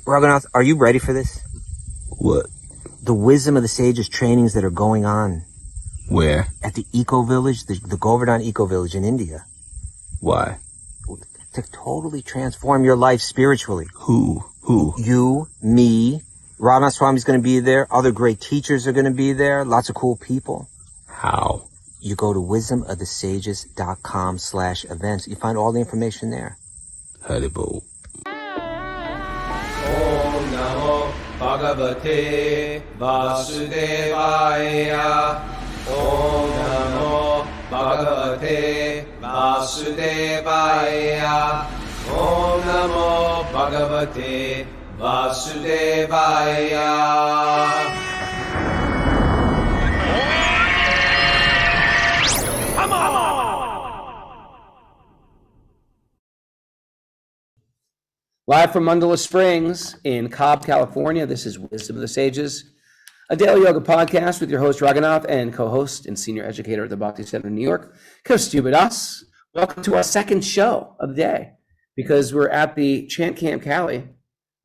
Raghunath, are you ready for this? What? The Wisdom of the Sages trainings that are going on. Where? At the Eco Village, the Govardhan Eco Village in India. Why? To totally transform your life spiritually. Who? You, me, Radha Swami's going to be there. Other great teachers are going to be there. Lots of cool people. How? You go to wisdomofthesages.com/events. You find all the information there. Haribo. Om Namo Bhagavate Vasudevaya. Om Namo Bhagavate Vasudevaya. Om Namo Bhagavate Vasudevaya. Live from Mandala Springs in Cobb, California, this is Wisdom of the Sages, a daily yoga podcast with your host Raghunath and co-host and senior educator at the Bhakti Center in New York, Kaustubha. Welcome to our second show of the day, because we're at the Chant Camp Cali,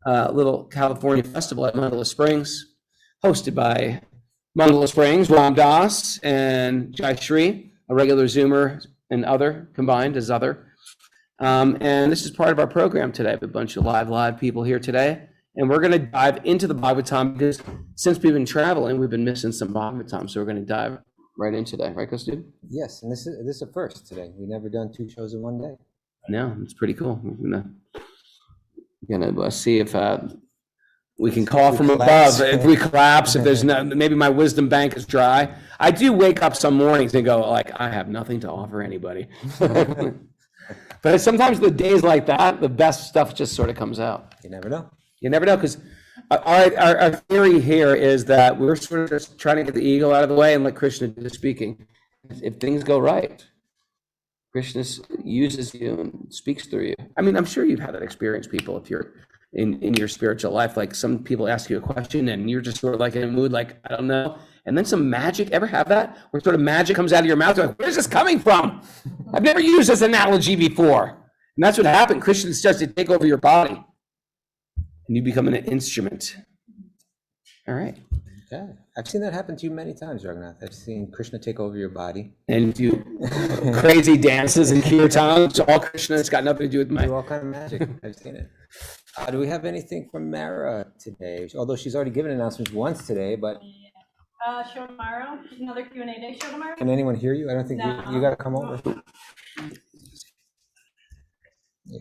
little California festival at Mandala Springs, hosted by Mandala Springs, Ram Das and Jai Shri, a regular Zoomer and other combined as other. And this is part of our program today. We have a bunch of live people here today, and we're going to dive into the Bhagavatam, because since we've been traveling, we've been missing some Bhagavatam, so we're going to dive right in today, right, Kaustubha? Yes, and this is a first today. We've never done 2 shows in one day. No, it's pretty cool. We're gonna see if we can call from above. If we collapse, if there's no, maybe my wisdom bank is dry. I do wake up some mornings and go like, I have nothing to offer anybody. But sometimes the days like that, the best stuff just sort of comes out. You never know. You never know, because our theory here is that we're sort of just trying to get the ego out of the way and let Krishna do the speaking. If things go right, Krishna uses you and speaks through you. I mean, I'm sure you've had that experience, people, if you're in your spiritual life. Like, some people ask you a question and you're just sort of like in a mood, like, I don't know. And then some magic, ever have that? Where sort of magic comes out of your mouth, you're like, where's this coming from? I've never used this analogy before. And that's what happened. Krishna starts to take over your body and you become an instrument. All right. Okay. I've seen that happen to you many times, Raghunath. I've seen Krishna take over your body. And do crazy dances and kirtans. All Krishna. It's got nothing to do with Do all kind of magic. I've seen it. Do we have anything from Mara today? Although she's already given announcements once today, but... Show tomorrow. Another Q&A day. Show tomorrow. Can anyone hear you? I don't think No. you got to come over.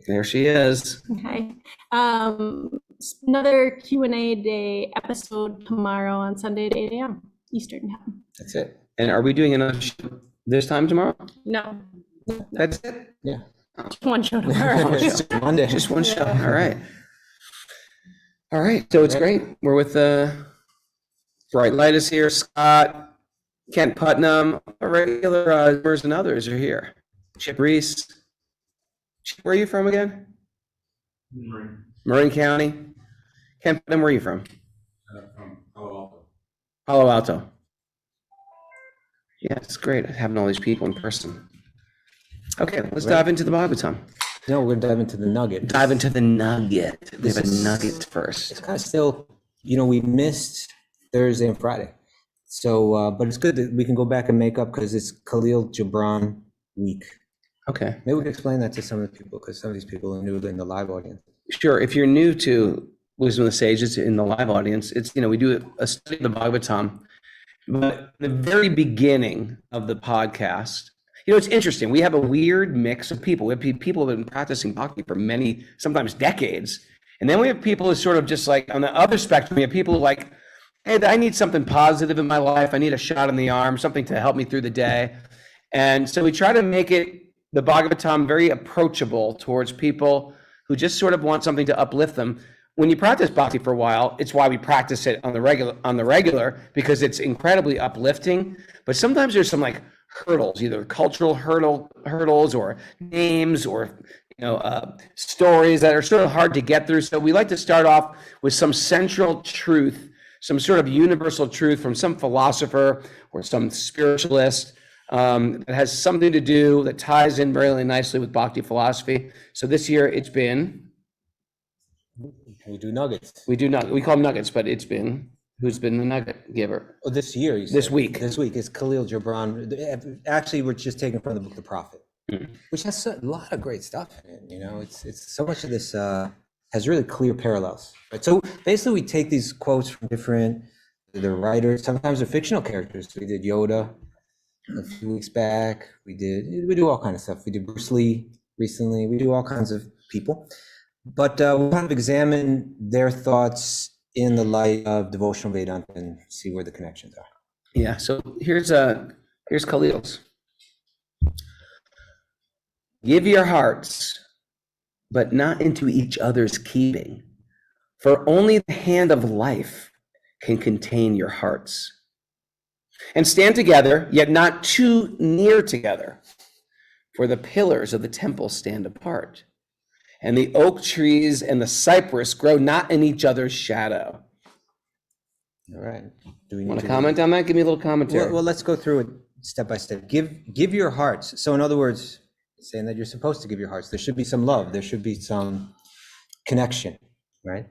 There she is. Okay. Another Q&A day episode tomorrow on Sunday at 8 a.m. Eastern time. That's it. And are we doing another show this time tomorrow? No, That's it? Yeah. one show tomorrow. Monday. Just one show. All right. All right. So it's great. We're with Bright Light is here. Scott, Kent Putnam, our regular Zoomers and others are here. Chip Reese. Chip, where are you from again? Marin County. Kent Putnam, where are you from? From Palo Alto. Palo Alto. Yeah, it's great having all these people in person. Okay, let's dive into the Bhagavatam. No, we're going to dive into the nugget. Dive into the nugget. We have a nugget first. It's kind of still, we missed Thursday and Friday. So, but it's good that we can go back and make up, because it's Kahlil Gibran week. Okay. Maybe we can explain that to some of the people, because some of these people are new in the live audience. Sure. If you're new to Wisdom of the Sages in the live audience, it's, we do a study of the Bhagavatam. But the very beginning of the podcast, it's interesting. We have a weird mix of people. We have people who have been practicing bhakti for many, sometimes decades. And then we have people who sort of just like on the other spectrum, we have people who like, hey, I need something positive in my life. I need a shot in the arm, something to help me through the day. And so we try to make the Bhagavatam very approachable towards people who just sort of want something to uplift them. When you practice bhakti for a while, it's why we practice it on the regular, because it's incredibly uplifting. But sometimes there's some like hurdles, either cultural hurdles or names or stories that are sort of hard to get through. So we like to start off with some central truth, some sort of universal truth from some philosopher or some spiritualist that has something to do, that ties in very nicely with bhakti philosophy. So this year it's been We do nuggets. We do not. We call them nuggets, but who's been the nugget giver? Oh, this year, you This said. week. This week is Kahlil Gibran. Actually, we're just taking from the book The Prophet, which has a lot of great stuff in it. You know, it's so much of this has really clear parallels. Right? So basically, we take these quotes from different the writers. Sometimes they're fictional characters. We did Yoda a few weeks back. We do all kinds of stuff. We did Bruce Lee recently. We do all kinds of people, but we'll kind of examine their thoughts in the light of devotional Vedanta and see where the connections are. Yeah. So here's Khalil's. Give your hearts, but not into each other's keeping, for only the hand of life can contain your hearts. And stand together, yet not too near together, for the pillars of the temple stand apart, and the oak trees and the cypress grow not in each other's shadow. All right. Do we Want to comment on that? Give me a little commentary. Well, let's go through it step by step. Give your hearts. So in other words, saying that you're supposed to give your hearts. There should be some love. There should be some connection, right?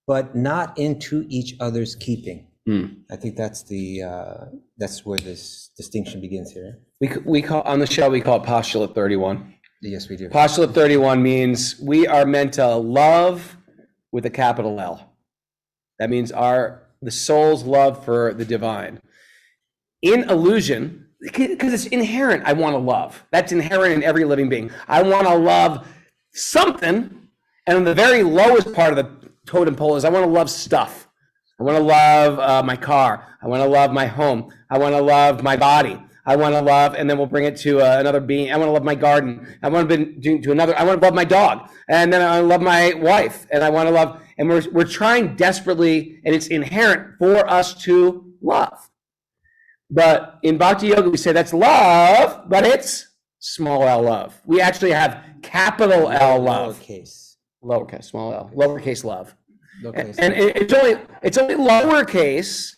But not into each other's keeping. I think that's where this distinction begins here. We call on the show, we call it postulate 31. Yes, we do. Postulate 31 means we are meant to love with a capital L. That means the soul's love for the divine. In illusion, because it's inherent, I want to love. That's inherent in every living being. I want to love something, and on the very lowest part of the totem pole is I want to love stuff. I want to love my car. I want to love my home. I want to love my body. I want to love, and then we'll bring it to another being. I want to love my garden. I want to another. I want to love my dog, and then I love my wife, and I want to love. And we're trying desperately, and it's inherent for us to love. But in Bhakti Yoga, we say that's love, but it's small l love. We actually have capital L love. Lowercase, small l, lowercase love. And it's only lowercase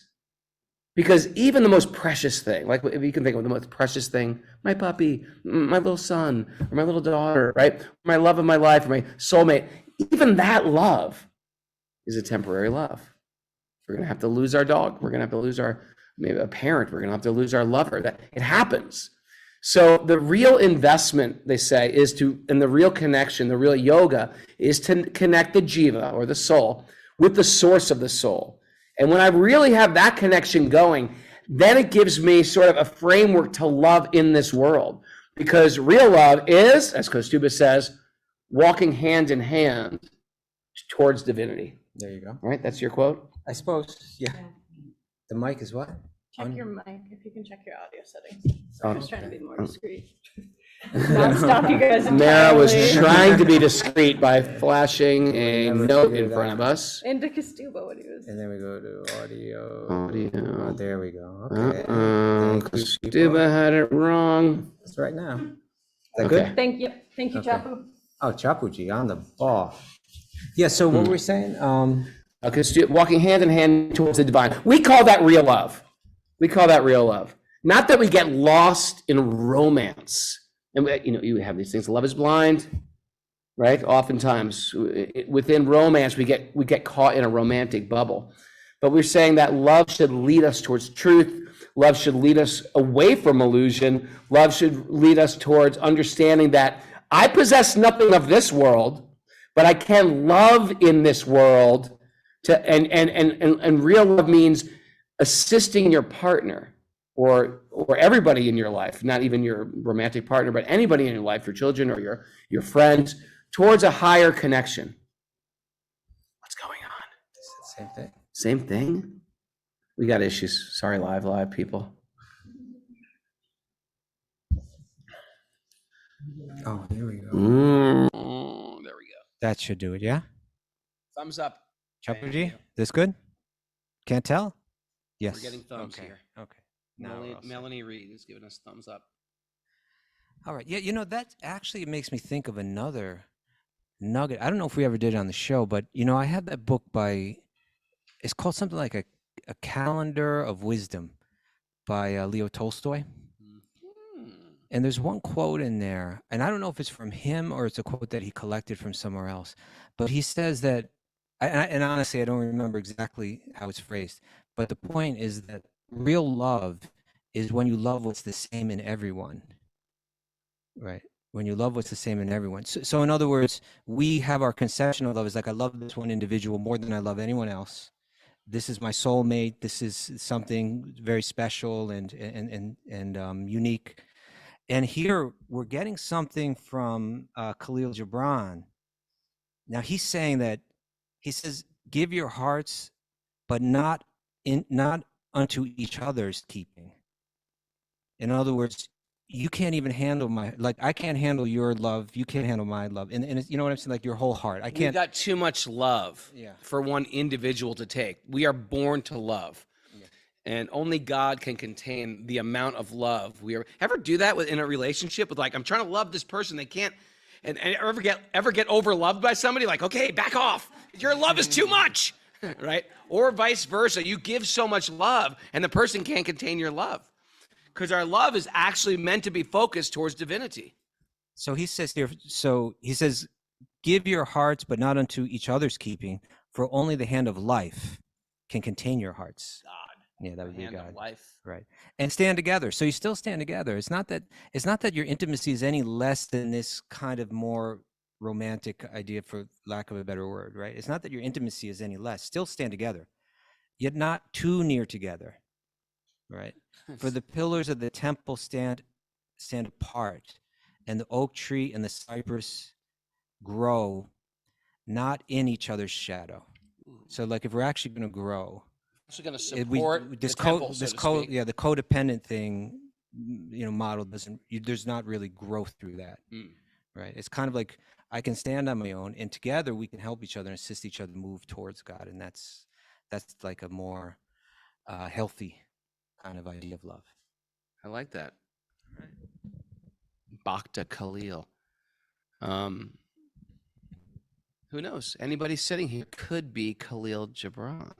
because even the most precious thing, like if you can think of the most precious thing, my puppy, my little son, or my little daughter, right? My love of my life, or my soulmate, even that love is a temporary love. We're gonna have to lose our dog. We're gonna have to lose maybe a parent. We're gonna have to lose our lover. That it happens. So the real investment, they say, and the real connection, the real yoga, is to connect the jiva, or the soul, with the source of the soul. And when I really have that connection going, then it gives me sort of a framework to love in this world. Because real love is, as Kaustubha says, walking hand in hand towards divinity. There you go. All right, that's your quote? I suppose, yeah. The mic is what? Check your mic, if you can check your audio settings. Oh. I was trying to be more discreet. Not stop you guys Mara was entirely. trying to be discreet by flashing a note in front of us. Into Kaustubha, what he was. And then we go to audio. Audio. Oh, there we go. Okay. Kaustubha had it wrong. It's right now. Is that Okay. good? Thank you, Okay. Chapu. Oh, Chapuji on the ball. Yeah, so what were we saying? Okay, walking hand in hand towards the divine. We call that real love. We call that real love. Not that we get lost in romance. And you have these things. Love is blind, right? Oftentimes within romance, we get caught in a romantic bubble. But we're saying that love should lead us towards truth. Love should lead us away from illusion. Love should lead us towards understanding that I possess nothing of this world, but I can love in this world. And real love means assisting your partner or everybody in your life, not even your romantic partner, but anybody in your life, your children or your friends, towards a higher connection. What's going on? It's the same thing. Same thing? We got issues. Sorry, live people. Oh, here we go. There we go. That should do it, yeah? Thumbs up. Chapuji, this good? Can't tell? Yes. We're getting thumbs here. Okay. Now we're all set. Melanie Reed is giving us thumbs up. All right. Yeah, that actually makes me think of another nugget. I don't know if we ever did it on the show, but I had that book it's called something like a Calendar of Wisdom by Leo Tolstoy. And there's one quote in there, and I don't know if it's from him or it's a quote that he collected from somewhere else, but he says that And honestly, I don't remember exactly how it's phrased, but the point is that real love is when you love what's the same in everyone, right? When you love what's the same in everyone. So in other words, we have our conception of love is like, I love this one individual more than I love anyone else. This is my soulmate. This is something very special and unique. And here we're getting something from Kahlil Gibran. Now he's saying that he says, "Give your hearts, but not unto each other's keeping." In other words, you can't even handle I can't handle your love. You can't handle my love. And it's, you know what I'm saying? Like your whole heart. I We've can't. got too much love Yeah. for one individual to take. We are born to love. And only God can contain the amount of love we are. Ever do that in a relationship with, like, I'm trying to love this person, they can't, and ever get over loved by somebody? Like, okay, back off. Your love is too much, right? Or vice versa. You give so much love, and the person can't contain your love, because our love is actually meant to be focused towards divinity. So he says here. So he says, "Give your hearts, but not unto each other's keeping, for only the hand of life can contain your hearts." God. Yeah, that would be Hand of God. life. Right. And stand together. So you still stand together. It's not that your intimacy is any less than this kind of more romantic idea, for lack of a better word, right? It's not that your intimacy is any less. Still stand together, yet not too near together, right? For the pillars of the temple stand apart, and the oak tree and the cypress grow not in each other's shadow. So like if we're actually going to grow, Also going to support the temple, so to speak. the codependent thing, model doesn't. There's not really growth through that, right? It's kind of like I can stand on my own, and together we can help each other and assist each other move towards God, and that's like a more healthy kind of idea of love. I like that. Bhakta Khalil. Who knows? Anybody sitting here could be Kahlil Gibran.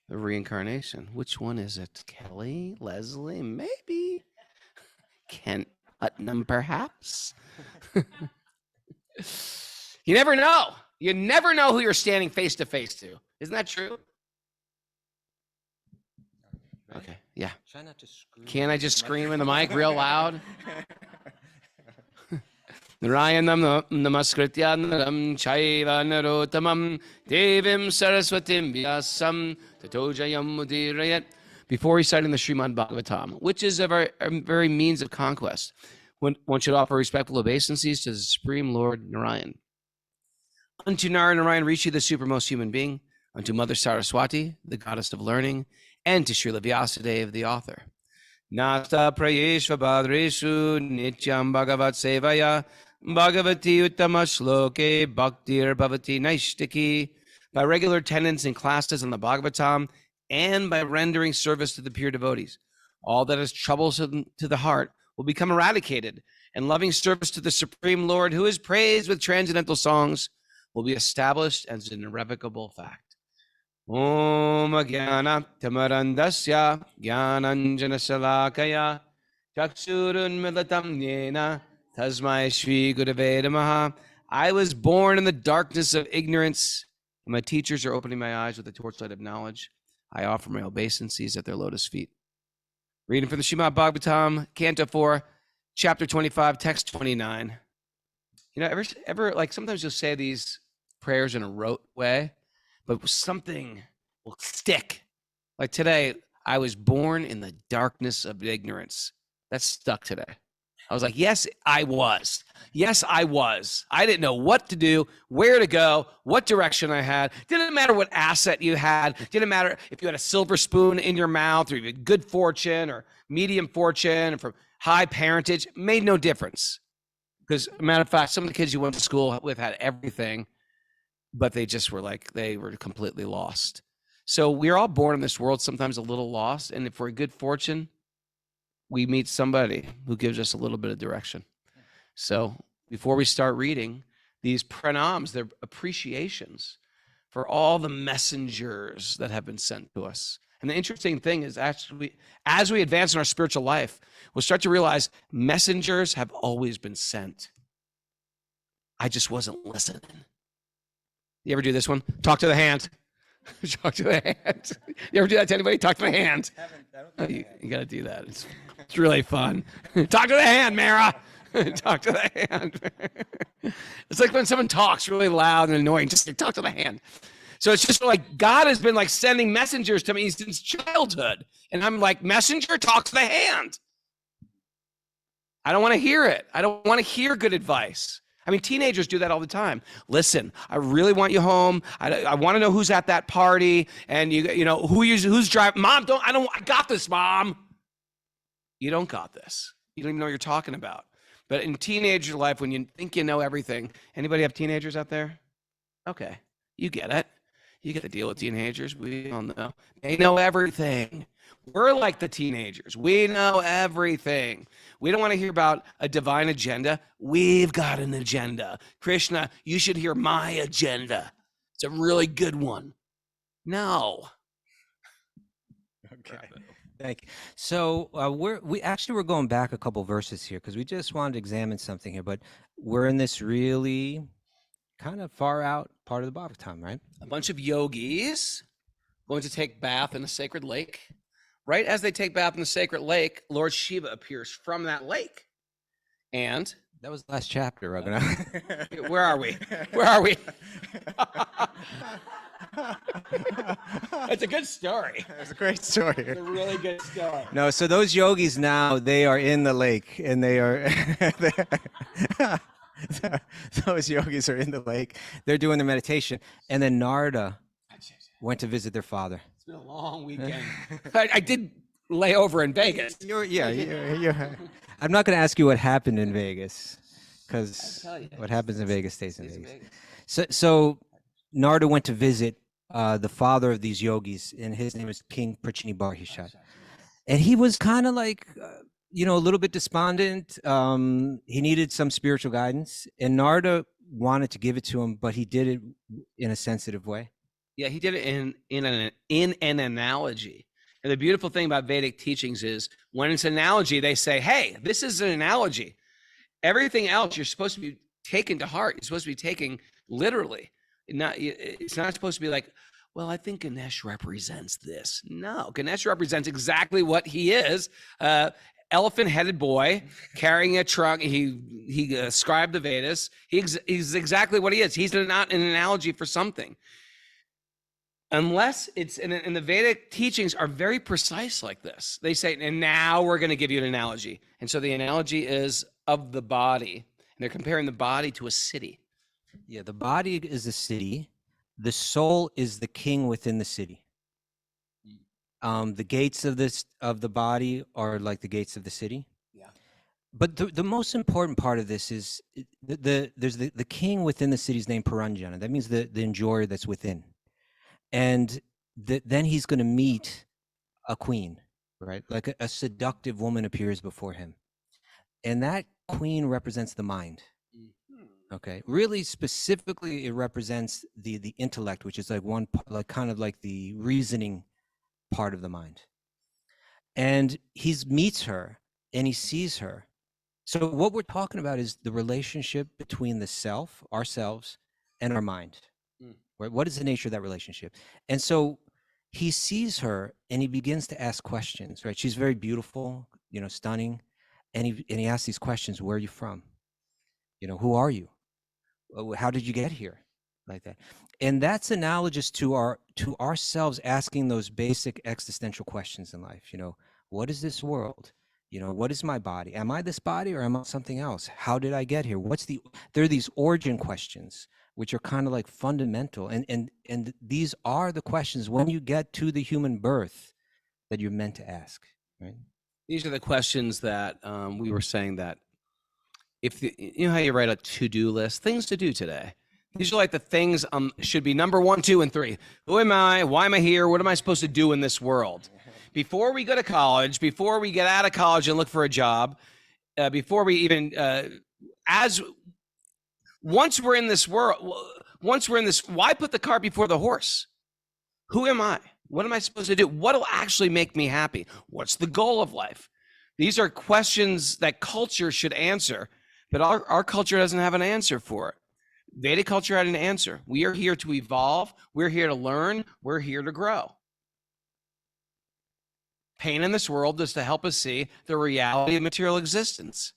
The reincarnation. Which one is it? Kelly? Leslie? Maybe. Kent Putnam, perhaps? You never know. You never know who you're standing face to face to. Isn't that true? Okay, yeah. Try not to scream. Can I just scream in the mic real loud? Narayanam namaskritya naram chaiva narotamam devim saraswatim vyasam tato jayam mudirayat. Before reciting the Srimad Bhagavatam, which is a very means of conquest, one should offer respectful obeisances to the Supreme Lord Narayan. Unto Narayan Rishi, the supermost human being, unto Mother Saraswati, the goddess of learning, and to Srila Vyasadeva, the author. Nasta prayeshva badreshu nityam bhagavat sevaya bhagavati uttama shloke bhaktir bhavati naishtiki. By regular attendance in classes on the Bhagavatam and by rendering service to the pure devotees, all that is troublesome to the heart will become eradicated, and loving service to the Supreme Lord, who is praised with transcendental songs, will be established as an irrevocable fact. Om Jnana Tamarandasya Jnananjana Salakaya Chaksurun Milatam Yena Tasmai Shri Gurave Namaha. I was born in the darkness of ignorance, and my teachers are opening my eyes with the torchlight of knowledge. I offer my obeisances at their lotus feet. Reading from the Srimad Bhagavatam, Canto 4, Chapter 25, Text 29. Ever like sometimes you'll say these prayers in a rote way, but something will stick. Like today, I was born in the darkness of ignorance. That stuck today. I was like, yes, I was. Yes, I was. I didn't know what to do, where to go, what direction I had. Didn't matter what asset you had. Didn't matter if you had a silver spoon in your mouth or you had good fortune or medium fortune or from high parentage. Made no difference. Because, matter of fact, some of the kids you went to school with had everything, but they just were like, they were completely lost. So we're all born in this world, sometimes a little lost. And if we're good fortune, we meet somebody who gives us a little bit of direction. So before we start reading these pranams, they're appreciations for all the messengers that have been sent to us. And the interesting thing is, actually, as we advance in our spiritual life, we'll start to realize messengers have always been sent. I just wasn't listening. You ever do this one? Talk to the hand. Talk to the hand. You ever do that to anybody? Talk to the hand. Oh, you got to do that. It's really fun. Talk to the hand, Mara. Talk to the hand. It's like when someone talks really loud and annoying, just like, talk to the hand. So it's just like God has been like sending messengers to me since childhood. And I'm like, messenger, talk to the hand. I don't want to hear it. I don't want to hear good advice. I mean, teenagers do that all the time. Listen, I really want you home. I want to know who's at that party, and you know who's driving. Mom, I got this, Mom. You don't got this. You don't even know what you're talking about. But in teenager life, when you think you know everything, anybody have teenagers out there? Okay, you get it. You get to deal with teenagers. We all know. They know everything. We're like the teenagers. We know everything. We don't want to hear about a divine agenda. We've got an agenda. Krishna, you should hear my agenda. It's a really good one. No. Okay. Thank you. So we're going back a couple verses here because we just wanted to examine something here, but we're in this really kind of far out part of the Bhagavatam, right? A bunch of yogis going to take bath in a sacred lake. Right as they take bath in the sacred lake, Lord Shiva appears from that lake. And that was the last chapter, Raghunath. Where are we? Where are we? It's a good story. It's a great story. It's a really good story. No, so those yogis now, they are in the lake, and they are those yogis are in the lake. They're doing their meditation, and then Narada went to visit their father. It's been a long weekend. I did lay over in Vegas. I'm not going to ask you what happened in Vegas, because what happens in Vegas stays in Vegas. So Narada went to visit the father of these yogis, and his name is King Prachini Barhishat. And he was kind of like, a little bit despondent. He needed some spiritual guidance, and Narada wanted to give it to him, but he did it in a sensitive way. Yeah, he did it in an analogy. And the beautiful thing about Vedic teachings is when it's an analogy, they say, hey, this is an analogy. Everything else you're supposed to be taken to heart. You're supposed to be taken literally. It's not supposed to be like, well, I think Ganesh represents this. No, Ganesh represents exactly what he is. Elephant-headed boy carrying a trunk. He scribed the Vedas. He's exactly what he is. He's not an analogy for something. Unless it's, and the Vedic teachings are very precise like this. They say, and now we're going to give you an analogy. And so the analogy is of the body. And they're comparing the body to a city. Yeah, the body is the city. The soul is the king within the city. The gates of the body are like the gates of the city. Yeah. But the most important part of this is there's the king within the city is named Paranjana. That means the enjoyer that's within. And then he's going to meet a queen, right? Like a seductive woman appears before him. And that queen represents the mind. Okay. Really specifically, it represents the intellect, which is like kind of like the reasoning part of the mind. And he meets her and he sees her. So what we're talking about is the relationship between the self, ourselves, and our mind. Right? What is the nature of that relationship? And so he sees her and he begins to ask questions, right? She's very beautiful, stunning. And he asks these questions. Where are you from? Who are you? How did you get here? Like that. And that's analogous to ourselves asking those basic existential questions in life. What is this world? What is my body? Am I this body or am I something else? How did I get here? There are these origin questions, which are kind of like fundamental. And these are the questions when you get to the human birth that you're meant to ask, right? These are the questions that we were saying that you know how you write a to-do list, things to do today. These are like the things should be number 1, 2, and 3. Who am I? Why am I here? What am I supposed to do in this world? Before we go to college, before we get out of college and look for a job, before we even, once we're in this world, why put the cart before the horse? Who am I? What am I supposed to do? What will actually make me happy? What's the goal of life? These are questions that culture should answer, but our culture doesn't have an answer for it. Vedic culture had an answer. We are here to evolve. We're here to learn. We're here to grow. Pain in this world is to help us see the reality of material existence.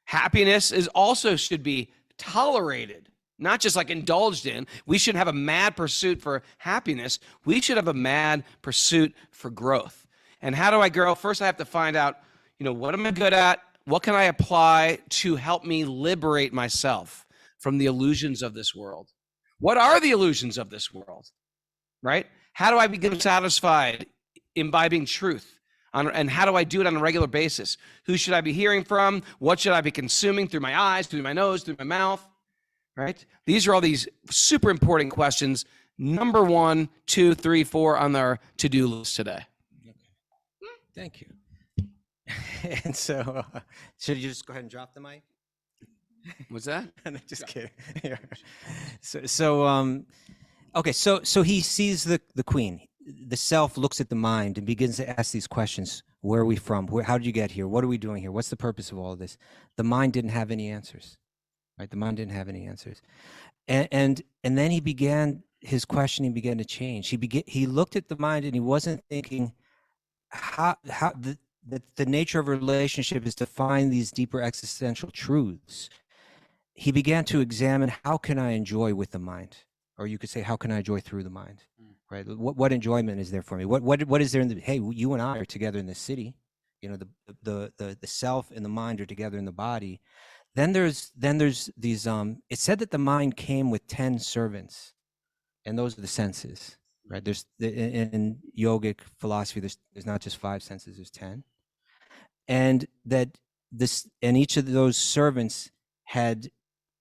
Happiness is also should be tolerated, not just like indulged in. We should have a mad pursuit for happiness. We should have a mad pursuit for growth. And how do I grow? First, I have to find out, what am I good at? What can I apply to help me liberate myself from the illusions of this world? What are the illusions of this world, right? How do I become satisfied imbibing truth? And how do I do it on a regular basis? Who should I be hearing from? What should I be consuming through my eyes, through my nose, through my mouth, right? These are all these super important questions. Number 1, 2, 3, 4 on our to-do list today. Thank you. And so, should you just go ahead and drop the mic? What's that? Just kidding. Yeah. Okay. So he sees the queen. The self looks at the mind and begins to ask these questions. Where are we from? How did you get here? What are we doing here? What's the purpose of all of this? The mind didn't have any answers, right? The mind didn't have any answers. And then he began, his questioning began to change. He looked at the mind and he wasn't thinking how the nature of a relationship is to find these deeper existential truths. He began to examine, how can I enjoy with the mind? Or you could say, how can I enjoy through the mind? Right? What enjoyment is there for me? What is there in the, hey, you and I are together in the city. The self and the mind are together in the body. Then there's these, it said that the mind came with 10 servants, and those are the senses, right? There's in yogic philosophy, there's not just 5 senses, there's 10. And each of those servants had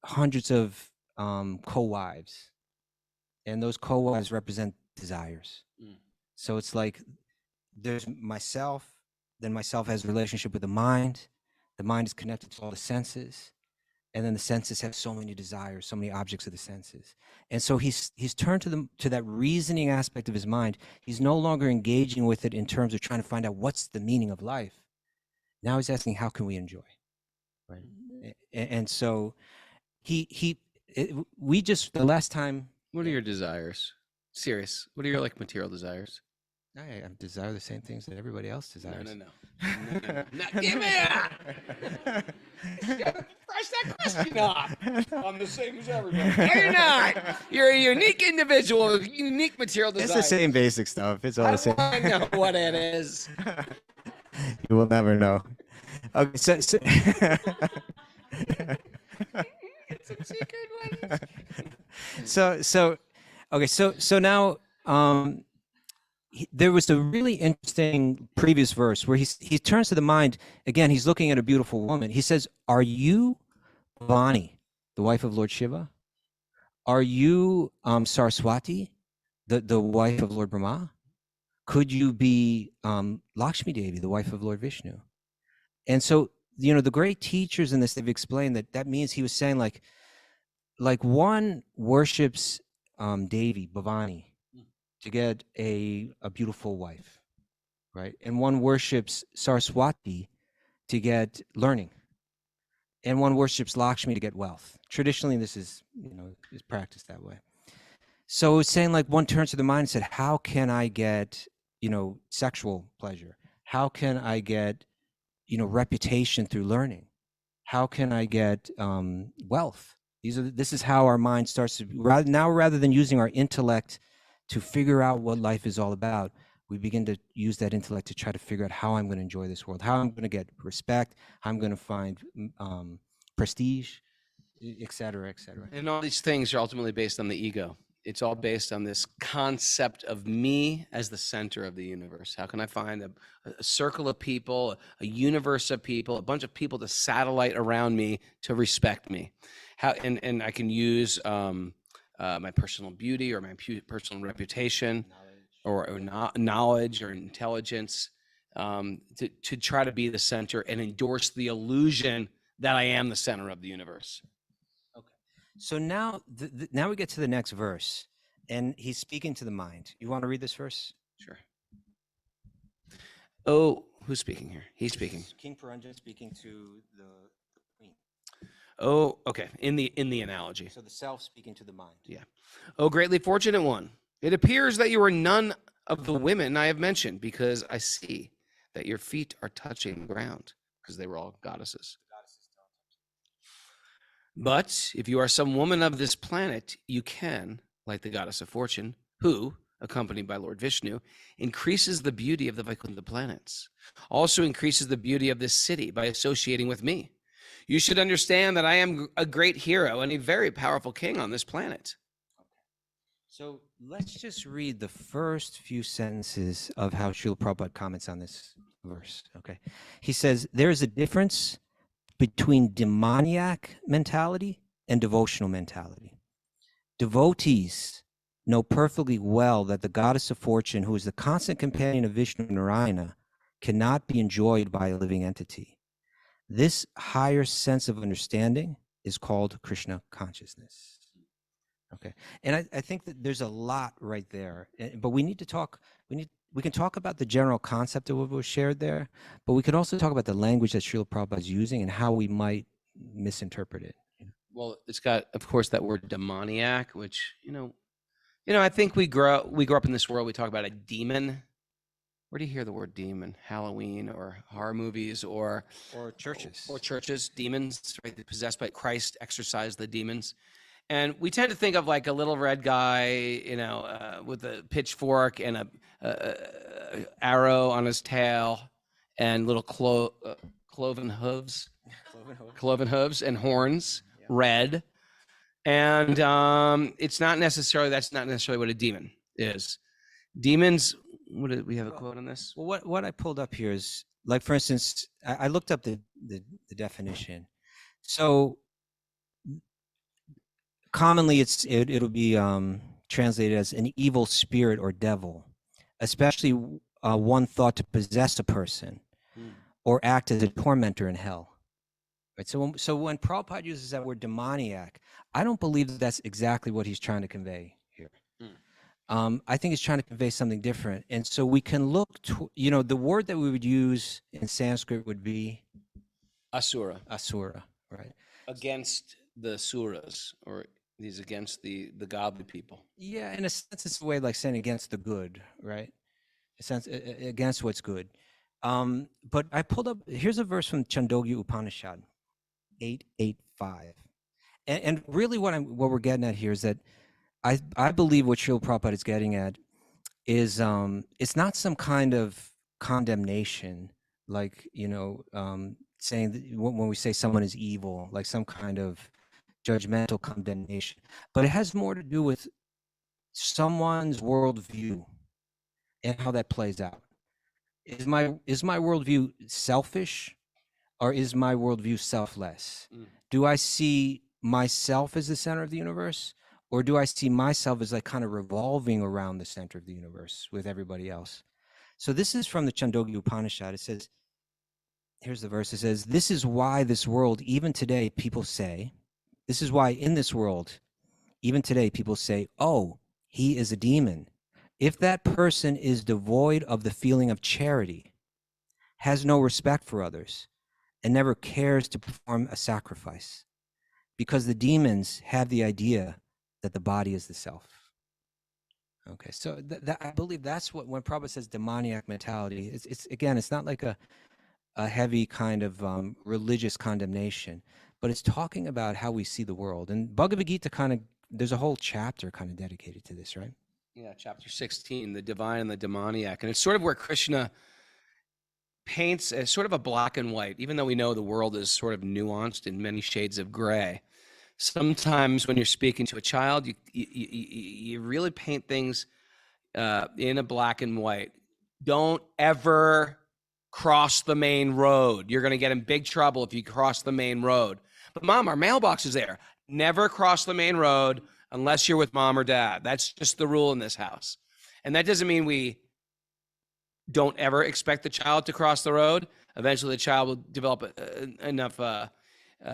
hundreds of co-wives, and those co-wives represent desires. So it's like there's myself, then myself has a relationship with the mind is connected to all the senses, and then the senses have so many desires, so many objects of the senses. And so he's turned to that reasoning aspect of his mind. He's no longer engaging with it in terms of trying to find out what's the meaning of life. Now he's asking, how can we enjoy? Right. And so we just, the last time. What are your desires? Serious. What are your material desires? I desire the same things that everybody else desires. No. Now, give me that. You gotta brush that question off. I'm the same as everybody. No, you're not. You're a unique individual with unique material desires. It's the same basic stuff. It's all the same. I know what it is. You will never know. Okay, so It's some secret ones. So now there was a really interesting previous verse where he turns to the mind again. He's looking at a beautiful woman. He says, "Are you Vani, the wife of Lord Shiva? Are you Saraswati, the wife of Lord Brahma? Could you be Lakshmi Devi, the wife of Lord Vishnu?" And so, the great teachers in this, they've explained that means he was saying like one worships Devi, Bhavani, to get a beautiful wife, right? And one worships Saraswati to get learning. And one worships Lakshmi to get wealth. Traditionally, this is practiced that way. So it's saying one turns to the mind and said, how can I get, sexual pleasure? How can I get, reputation through learning? How can I get wealth? This is how our mind starts to, rather than using our intellect to figure out what life is all about, we begin to use that intellect to try to figure out how I'm going to enjoy this world, how I'm going to get respect, how I'm going to find prestige, et cetera, et cetera. And all these things are ultimately based on the ego. It's all based on this concept of me as the center of the universe. How can I find a circle of people, a universe of people, a bunch of people to satellite around me to respect me? How and I can use my personal beauty or my personal reputation or knowledge or intelligence to try to be the center and endorse the illusion that I am the center of the universe. So now, now we get to the next verse, and he's speaking to the mind. You want to read this verse? Sure. Oh, who's speaking here? He's speaking. King Puranjan speaking to the queen. Oh, okay. In the analogy. So the self speaking to the mind. Yeah. Oh, greatly fortunate one. It appears that you are none of the women I have mentioned, because I see that your feet are touching the ground, because they were all goddesses. But if you are some woman of this planet, you can, like the goddess of fortune, who, accompanied by Lord Vishnu, increases the beauty of the Vaikuntha planets, also increases the beauty of this city by associating with me. You should understand that I am a great hero and a very powerful king on this planet. So let's just read the first few sentences of how Srila Prabhupada comments on this verse. Okay. He says, there is a difference between demoniac mentality and devotional mentality. Devotees know perfectly well that the goddess of fortune, who is the constant companion of Vishnu and Narayana, cannot be enjoyed by a living entity. This higher sense of understanding is called Krishna consciousness. Okay, and I think that there's a lot right there, but we need to talk. We can talk about the general concept of what was shared there, but we could also talk about the language that Srila Prabhupada is using and how we might misinterpret it. Well, it's got, of course, that word demoniac, which I think we grow up in this world. We talk about a demon. Where do you hear the word demon? Halloween or horror movies or churches. Or churches, demons, right? They're possessed by Christ, exorcise the demons. And we tend to think of like a little red guy, with a pitchfork and a arrow on his tail and little cloven hooves and horns, red. And that's not necessarily what a demon is. Demons, we have a quote on this? Well, what I pulled up here is, like, for instance, I looked up the definition. So commonly it'll be translated as an evil spirit or devil, especially one thought to possess a person or act as a tormentor in hell. Right. So when Prabhupada uses that word demoniac, I don't believe that that's exactly what he's trying to convey here. I think he's trying to convey something different. And so we can look to, the word that we would use in Sanskrit would be Asura. Asura, right? Against the suras, or he's against the godly people. Yeah, in a sense, it's a way like saying against the good, right? A sense against what's good. But I pulled up, here's a verse from Chandogya Upanishad, 885. And really what we're getting at here is that I believe what Srila Prabhupada is getting at is it's not some kind of condemnation, like, saying that when we say someone is evil, like some kind of judgmental condemnation, but it has more to do with someone's worldview and how that plays out. Is my worldview selfish, or is my worldview selfless? Do I see myself as the center of the universe, or do I see myself as like kind of revolving around the center of the universe with everybody else? So this is from the Chandogya Upanishad. It says, here's the verse. It says, this is why this world, even today, people say, this is why in this world, even today, people say, oh, he is a demon. If that person is devoid of the feeling of charity, has no respect for others, and never cares to perform a sacrifice, because the demons have the idea that the body is the self. Okay, so I believe that's what, when Prabhupada says demoniac mentality, it's not like a heavy kind of religious condemnation, but it's talking about how we see the world. And Bhagavad Gita there's a whole chapter kind of dedicated to this, right? Yeah, chapter 16, the divine and the demoniac. And it's sort of where Krishna paints as sort of a black and white, even though we know the world is sort of nuanced in many shades of gray. Sometimes when you're speaking to a child, you really paint things in a black and white. Don't ever cross the main road. You're going to get in big trouble if you cross the main road. But Mom, our mailbox is there. Never cross the main road unless you're with Mom or Dad. That's just the rule in this house. And that doesn't mean we don't ever expect the child to cross the road. Eventually the child will develop enough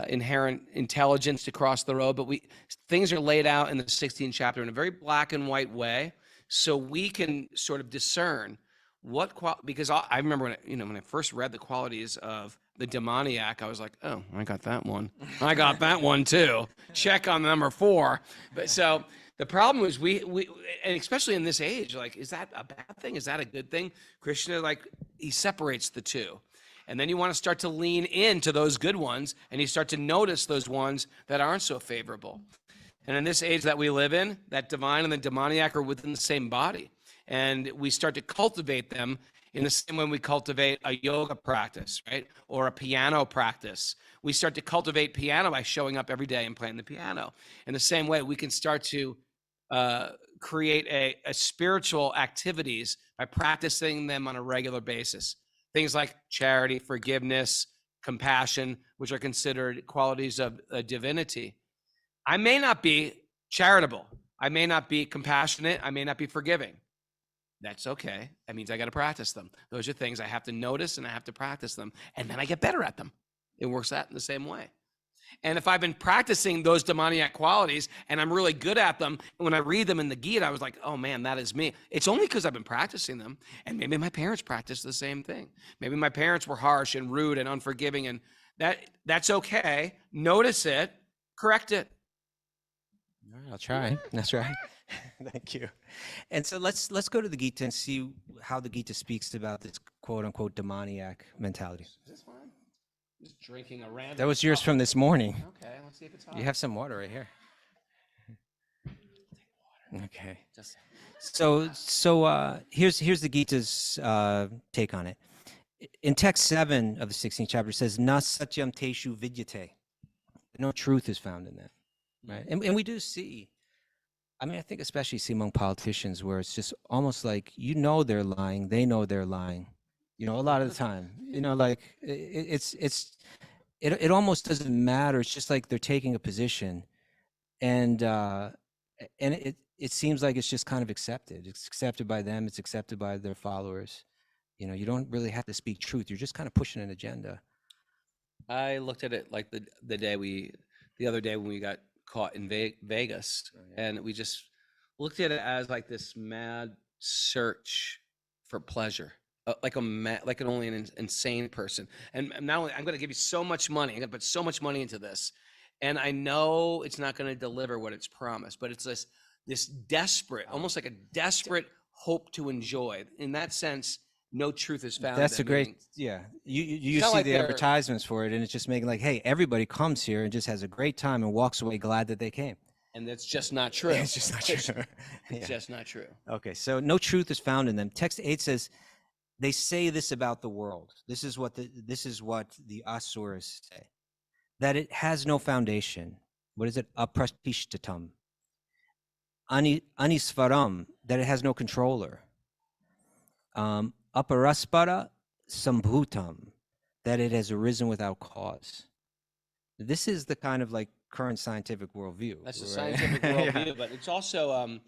inherent intelligence to cross the road. But things are laid out in the 16th chapter in a very black and white way, so we can sort of discern because I remember when I first read the qualities of the demoniac, I was like, oh, I got that one. I got that one too. Check on number 4. But so the problem was we and especially in this age, like, is that a bad thing? Is that a good thing? Krishna, like, he separates the two. And then you want to start to lean into those good ones, and you start to notice those ones that aren't so favorable. And in this age that we live in, that divine and the demoniac are within the same body. And we start to cultivate them in the same way we cultivate a yoga practice, right? Or a piano practice. We start to cultivate piano by showing up every day and playing the piano. In the same way, we can start to create a spiritual activities by practicing them on a regular basis. Things like charity, forgiveness, compassion, which are considered qualities of divinity. I may not be charitable. I may not be compassionate. I may not be forgiving. That's okay. That means I got to practice them. Those are things I have to notice and I have to practice them. And then I get better at them. It works out in the same way. And if I've been practicing those demoniac qualities and I'm really good at them, and when I read them in the Gita, I was like, oh man, that is me. It's only because I've been practicing them. And maybe my parents practiced the same thing. Maybe my parents were harsh and rude and unforgiving, and that's okay. Notice it, correct it. All right, I'll try. That's right. Thank you. And so let's go to the Gita and see how the Gita speaks about this quote unquote demoniac mentality. Is this fine? Just drinking a random. That was yours from this morning. Okay, let's see if it's hot. You have some water right here. Okay. Just So here's the Gita's take on it. In text 7 of the 16th chapter, it says, "Na satyam teshu vidyate." No truth is found in that, right? And we do see. I mean, I think especially see among politicians where it's just almost like they're lying, they know they're lying. A lot of the time, like it almost doesn't matter. It's just like they're taking a position, and it seems like it's just kind of accepted. It's accepted by them. It's accepted by their followers. You don't really have to speak truth. You're just kind of pushing an agenda. I looked at it like the other day when we got caught in Vegas, and we just looked at it as like this mad search for pleasure. Like only an insane person. And not only, I'm going to give you so much money. I'm going to put so much money into this. And I know it's not going to deliver what it's promised, but it's this desperate, almost like a desperate hope to enjoy. In that sense, no truth is found. That's a great, yeah. You see like the advertisements for it, and it's just making like, hey, everybody comes here and just has a great time and walks away glad that they came. And that's just not true. It's just not true. It's just not true. Okay, so no truth is found in them. Text 8 says, they say this about the world. This is what the asuras say, that it has no foundation. What is it? Aprastishtatam. Anisvaram, that it has no controller. Aparaspara sambhutam, that it has arisen without cause. This is the kind of like current scientific worldview. That's the scientific worldview, but it's also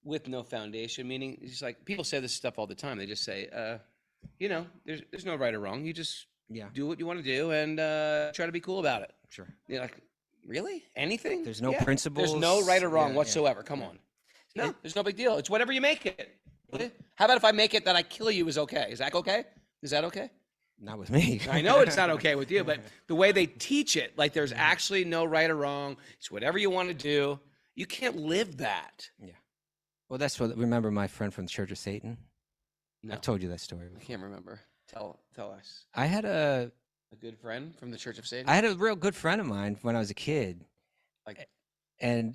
with no foundation, meaning it's like people say this stuff all the time. They just say, there's no right or wrong. You just do what you want to do and try to be cool about it. Sure. You're like, really? Anything? There's no principles. There's no right or wrong whatsoever. Come on. No, there's no big deal. It's whatever you make it. How about if I make it that I kill you is okay? Is that okay? Is that okay? Not with me. I know it's not okay with you, but the way they teach it, like there's actually no right or wrong. It's whatever you want to do. You can't live that. Yeah. Well, that's what, remember my friend from the Church of Satan? No. I've told you that story before. I can't remember. Tell us. I had a good friend from the Church of Satan? I had a real good friend of mine when I was a kid. And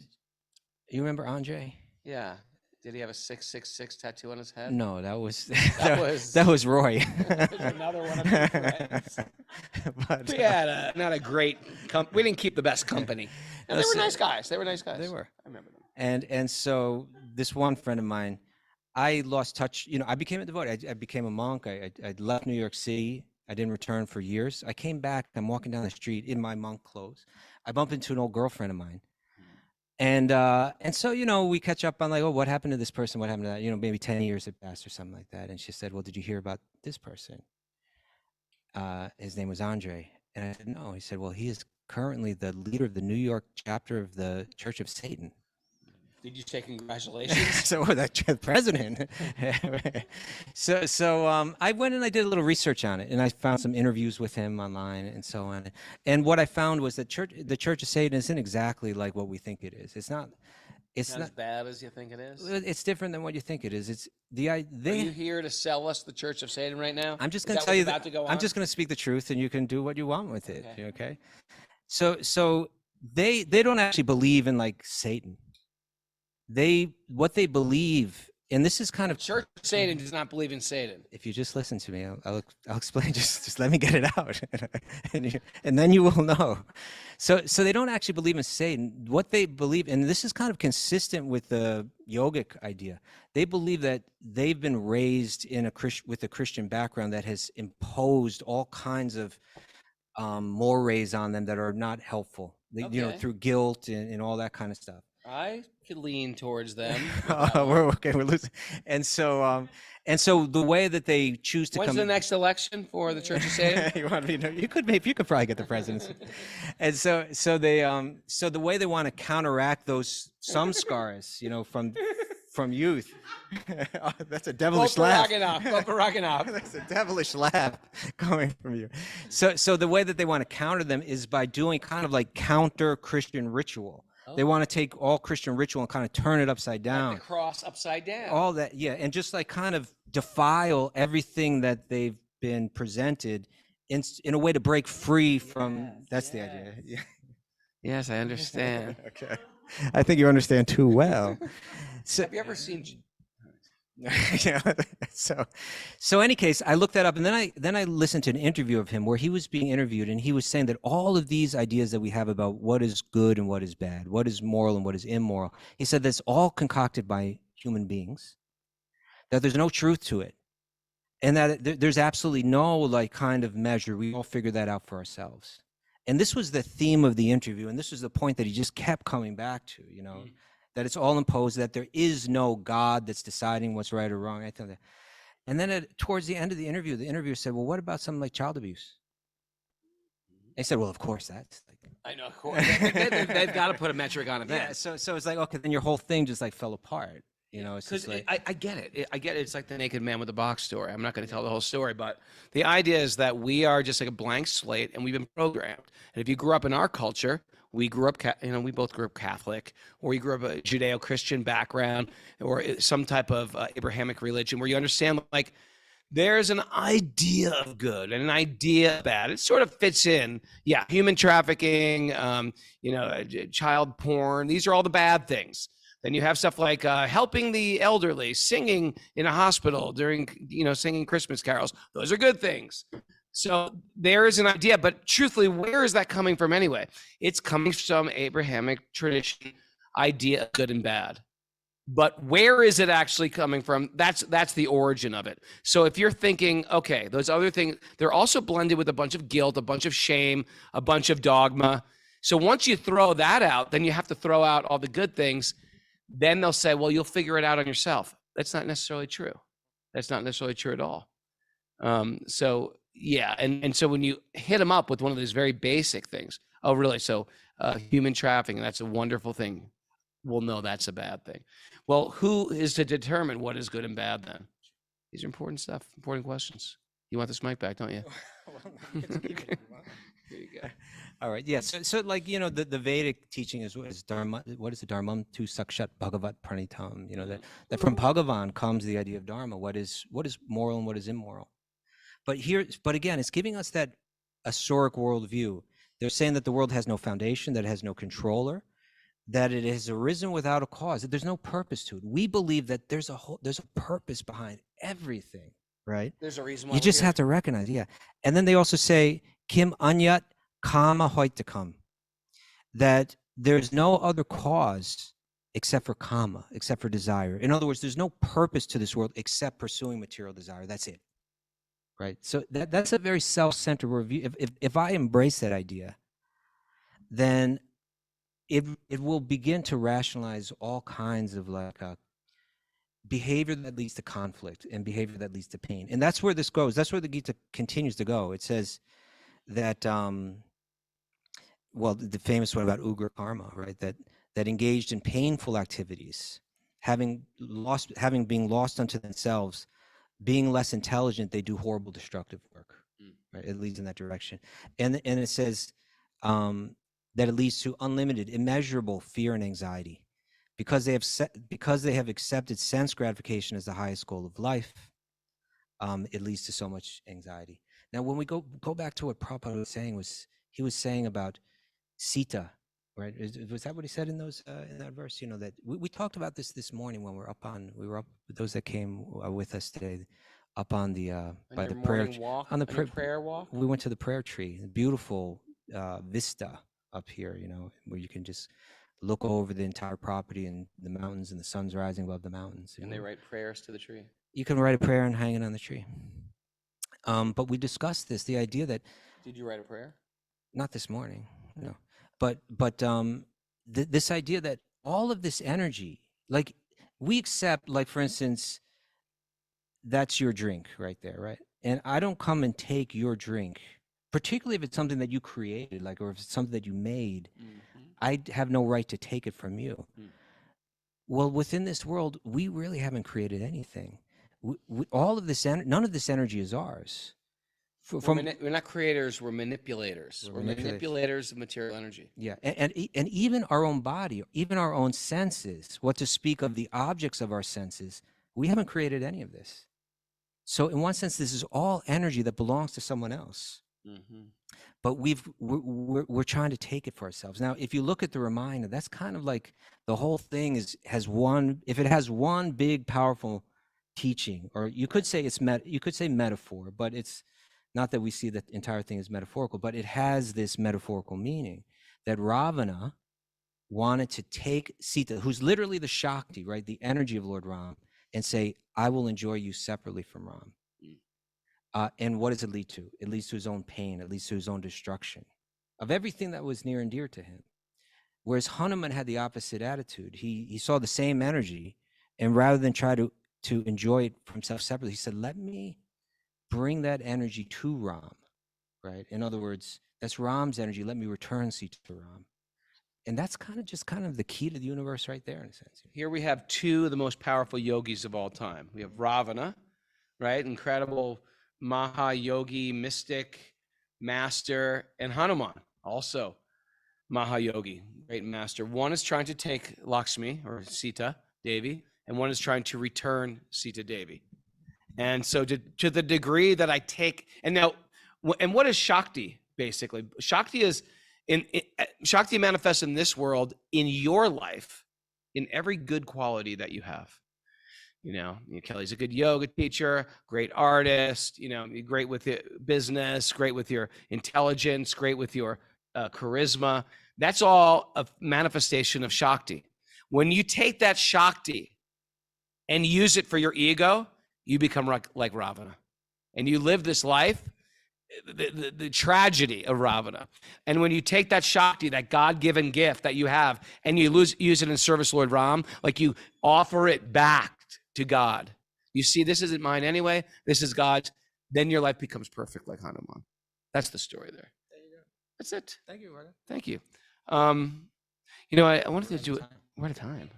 you remember Andre? Yeah. Did he have a 666 tattoo on his head? No, that was that was Roy. Another one of your friends. But, we had not a great we didn't keep the best company. And they were nice guys. They were nice guys. They were. I remember them. And so this one friend of mine, I lost touch. I became a devotee. I became a monk. I left New York City. I didn't return for years. I came back. I'm walking down the street in my monk clothes. I bump into an old girlfriend of mine. And so, we catch up on like, oh, what happened to this person? What happened to that? Maybe 10 years had passed or something like that. And she said, well, did you hear about this person? His name was Andre. And I said, no. He said, well, he is currently the leader of the New York chapter of the Church of Satan. Did you say congratulations? So the president. So I went and I did a little research on it, and I found some interviews with him online and so on. And what I found was that the Church of Satan isn't exactly like what we think it is. It's not. It's Not not. as bad as you think it is. It's different than what you think it is. It's Are you here to sell us the Church of Satan right now? I'm just Is going to that tell you what's that about to go I'm on? just going to speak the truth, and you can do what you want with it. Okay. Okay. So they don't actually believe in like Satan. What they believe, and this is kind of, Church of Satan does not believe in Satan. if you just listen to me, I'll explain. Just let me get it out, and then you will know. So they don't actually believe in Satan. What they believe, and this is kind of consistent with the yogic idea. They believe that they've been raised in with a Christian background that has imposed all kinds of mores on them that are not helpful. Okay. Through guilt and all that kind of stuff. I could lean towards them. We're losing. And so the way that they choose to When's come. the next election for the Church of Satan? You want me to know? You could probably get the presidency. And so the way they want to counteract those samskaras, from youth. Oh, that's a devilish laugh. That's a devilish laugh coming from you. So the way that they want to counter them is by doing kind of like counter Christian ritual. They want to take all Christian ritual and kind of turn it upside down. Like the cross upside down. All that, yeah, and just like kind of defile everything that they've been presented in a way to break free from. That's the idea. Yeah. Yes, I understand. Okay, I think you understand too well. So, Have you ever seen? yeah. So any case, I looked that up, and then I listened to an interview of him where he was being interviewed, and he was saying that all of these ideas that we have about what is good and what is bad, what is moral and what is immoral, he said that's all concocted by human beings, that there's no truth to it, and that there's absolutely no like kind of measure. We all figure that out for ourselves. And this was the theme of the interview, and this was the point that he just kept coming back to, that it's all imposed, that there is no God that's deciding what's right or wrong. And then towards the end of the interviewer said, well, what about something like child abuse? They said, well, of course that's like. I know, of course. They've got to put a metric on it. Yeah, so it's like, okay, then your whole thing just like fell apart. It's just like, I get it. I get it. It's like the naked man with the box story. I'm not going to tell the whole story, but the idea is that we are just like a blank slate, and we've been programmed. And if you grew up in our culture, we grew up, we both grew up Catholic, or you grew up a Judeo-Christian background, or some type of Abrahamic religion, where you understand like there's an idea of good and an idea of bad. It sort of fits in. Yeah, human trafficking, child porn. These are all the bad things. Then you have stuff like helping the elderly, singing in a hospital during, singing Christmas carols. Those are good things. So there is an idea, but truthfully, where is that coming from anyway? It's coming from some Abrahamic tradition idea of good and bad. But where is it actually coming from? That's the origin of it. So if you're thinking, okay, those other things, they're also blended with a bunch of guilt, a bunch of shame, a bunch of dogma. So once you throw that out, then you have to throw out all the good things. Then they'll say, well, you'll figure it out on yourself. That's not necessarily true. That's not necessarily true at all. So yeah, and so when you hit them up with one of these very basic things, oh really? So human trafficking, that's a wonderful thing. Well, no, that's a bad thing. Well, who is to determine what is good and bad then? These are important stuff, important questions. You want this mic back, don't you? Here you go. All right. Yeah. So like, the Vedic teaching is what is Dharma, what is the Dharmam tu sakshat bhagavat pranitam, that from Bhagavan comes the idea of Dharma. What is moral and what is immoral? But again, it's giving us that Asuric worldview. They're saying that the world has no foundation, that it has no controller, that it has arisen without a cause, that there's no purpose to it. We believe that there's a purpose behind everything, right? There's a reason why you just have to recognize, yeah. And then they also say, Kim anyat kama hoitakam, that there's no other cause except for kama, except for desire. In other words, there's no purpose to this world except pursuing material desire. That's it. Right. So that's a very self-centered review. If I embrace that idea, then it will begin to rationalize all kinds of like behavior that leads to conflict and behavior that leads to pain. And that's where this goes. That's where the Gita continues to go. It says that, the famous one about Ugra karma, right? that engaged in painful activities, having been lost unto themselves, being less intelligent, they do horrible destructive work. Right? It leads in that direction. And it says that it leads to unlimited, immeasurable fear and anxiety, because they have accepted sense gratification as the highest goal of life. It leads to so much anxiety. Now, when we go back to what Prabhupada was saying, he was saying about Sita, right? Was that what he said in that verse? You know, that we talked about this morning when we were up with those that came with us today, up on the by the prayer walk, on the prayer walk. We went to the prayer tree, a beautiful vista up here, you know, where you can just look over the entire property and the mountains, and the sun's rising above the mountains. And they write prayers to the tree. You can write a prayer and hang it on the tree. But we discussed the idea that. Did you write a prayer? Not this morning, no. But this idea that all of this energy, like we accept, like for instance, that's your drink right there, right? And I don't come and take your drink, particularly if it's something that you created, like, or if it's something that you made. I have no right to take it from you. Well, within this world, we really haven't created anything. All of this, none of this energy is ours. We're not creators, we're manipulators. We're manipulators of material energy. Yeah, and even our own body, even our own senses, what to speak of the objects of our senses, we haven't created any of this. So in one sense, this is all energy that belongs to someone else. But we're trying to take it for ourselves. Now, if you look at the reminder, that's kind of like the whole thing has one big powerful teaching, or you could say metaphor, but it's not that we see the entire thing as metaphorical, but it has this metaphorical meaning that Ravana wanted to take Sita, who's literally the Shakti, right, the energy of Lord Ram, and say, I will enjoy you separately from Ram. And what does it lead to? It leads to his own pain. It leads to his own destruction of everything that was near and dear to him. Whereas Hanuman had the opposite attitude. He saw the same energy, and rather than try to enjoy it for himself separately, he said, let me bring that energy to Ram, right? In other words, that's Ram's energy. Let me return Sita to Ram. And that's kind of the key to the universe right there, in a sense. Here we have two of the most powerful yogis of all time. We have Ravana, right? Incredible Mahayogi, mystic, master, and Hanuman, also Mahayogi, great master. One is trying to take Lakshmi, or Sita Devi, and one is trying to return Sita Devi. And so to the degree that I take, and what is Shakti, basically? Shakti is, Shakti manifests in this world, in your life, in every good quality that you have. You know, Kelly's a good yoga teacher, great artist, great with the business, great with your intelligence, great with your charisma. That's all a manifestation of Shakti. When you take that Shakti and use it for your ego, you become like Ravana. And you live this life, the tragedy of Ravana. And when you take that Shakti, that God-given gift that you have, and you use it in service, Lord Ram, like you offer it back to God. You see, this isn't mine anyway. This is God's. Then your life becomes perfect like Hanuman. That's the story there. There you go. That's it. Thank you, Rada. Thank you. I wanted to do it. We're out of time.